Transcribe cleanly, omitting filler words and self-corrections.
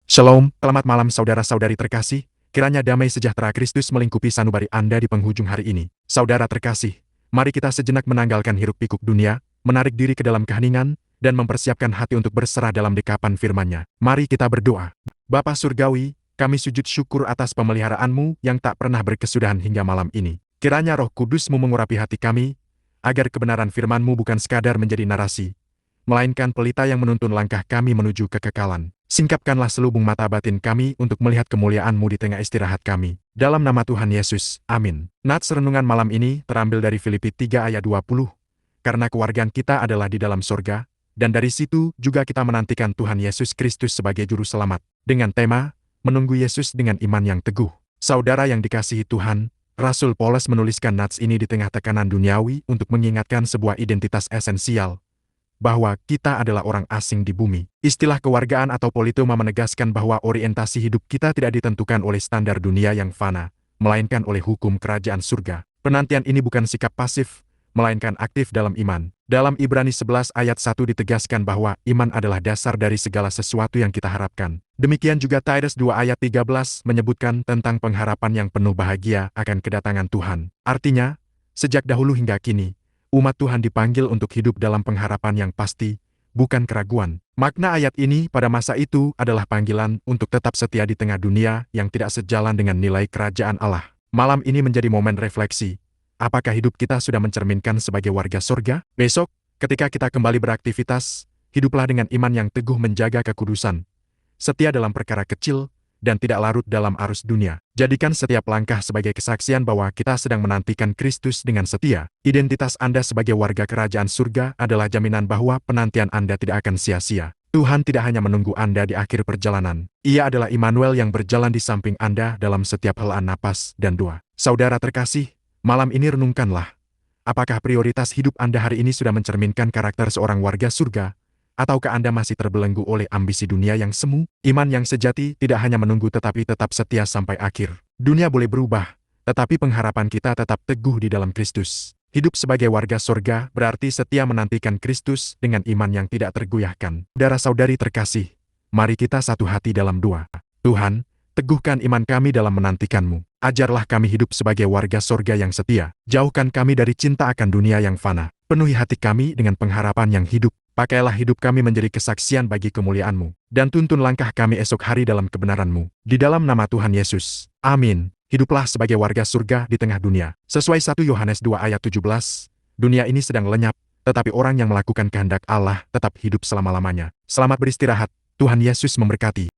Shalom, selamat malam saudara-saudari terkasih, kiranya damai sejahtera Kristus melingkupi sanubari Anda di penghujung hari ini. Saudara terkasih, mari kita sejenak menanggalkan hiruk-pikuk dunia, menarik diri ke dalam keheningan, dan mempersiapkan hati untuk berserah dalam dekapan firman-Nya. Mari kita berdoa. Bapa Surgawi, kami sujud syukur atas pemeliharaan-Mu yang tak pernah berkesudahan hingga malam ini. Kiranya Roh Kudus-Mu mengurapi hati kami, agar kebenaran firman-Mu bukan sekadar menjadi narasi, melainkan pelita yang menuntun langkah kami menuju kekekalan. Singkapkanlah selubung mata batin kami untuk melihat kemuliaan-Mu di tengah istirahat kami. Dalam nama Tuhan Yesus, amin. Nats renungan malam ini terambil dari Filipi 3 ayat 20. Karena kewargaan kita adalah di dalam sorga, dan dari situ juga kita menantikan Tuhan Yesus Kristus sebagai Juru Selamat. Dengan tema, menunggu Yesus dengan iman yang teguh. Saudara yang dikasihi Tuhan, Rasul Paulus menuliskan nats ini di tengah tekanan duniawi untuk mengingatkan sebuah identitas esensial, bahwa kita adalah orang asing di bumi. Istilah kewargaan atau politeuma menegaskan bahwa orientasi hidup kita tidak ditentukan oleh standar dunia yang fana, melainkan oleh hukum kerajaan surga. Penantian ini bukan sikap pasif, melainkan aktif dalam iman. Dalam Ibrani 11 ayat 1 ditegaskan bahwa iman adalah dasar dari segala sesuatu yang kita harapkan. Demikian juga Titus 2 ayat 13 menyebutkan tentang pengharapan yang penuh bahagia akan kedatangan Tuhan. Artinya, sejak dahulu hingga kini, umat Tuhan dipanggil untuk hidup dalam pengharapan yang pasti, bukan keraguan. Makna ayat ini pada masa itu adalah panggilan untuk tetap setia di tengah dunia yang tidak sejalan dengan nilai kerajaan Allah. Malam ini menjadi momen refleksi. Apakah hidup kita sudah mencerminkan sebagai warga surga? Besok, ketika kita kembali beraktivitas, hiduplah dengan iman yang teguh menjaga kekudusan, setia dalam perkara kecil, dan tidak larut dalam arus dunia. Jadikan setiap langkah sebagai kesaksian bahwa kita sedang menantikan Kristus dengan setia. Identitas Anda sebagai warga kerajaan surga adalah jaminan bahwa penantian Anda tidak akan sia-sia. Tuhan tidak hanya menunggu Anda di akhir perjalanan. Ia adalah Immanuel yang berjalan di samping Anda dalam setiap helaan napas dan doa. Saudara terkasih, malam ini renungkanlah. Apakah prioritas hidup Anda hari ini sudah mencerminkan karakter seorang warga surga? Ataukah Anda masih terbelenggu oleh ambisi dunia yang semu? Iman yang sejati tidak hanya menunggu tetapi tetap setia sampai akhir. Dunia boleh berubah, tetapi pengharapan kita tetap teguh di dalam Kristus. Hidup sebagai warga surga berarti setia menantikan Kristus dengan iman yang tidak tergoyahkan. Saudara-saudari terkasih, mari kita satu hati dalam doa. Tuhan, teguhkan iman kami dalam menantikan-Mu. Ajarlah kami hidup sebagai warga surga yang setia. Jauhkan kami dari cinta akan dunia yang fana. Penuhi hati kami dengan pengharapan yang hidup. Pakailah hidup kami menjadi kesaksian bagi kemuliaan-Mu, dan tuntun langkah kami esok hari dalam kebenaran-Mu. Di dalam nama Tuhan Yesus. Amin. Hiduplah sebagai warga surga di tengah dunia. Sesuai 1 Yohanes 2 ayat 17, dunia ini sedang lenyap, tetapi orang yang melakukan kehendak Allah tetap hidup selama-lamanya. Selamat beristirahat. Tuhan Yesus memberkati.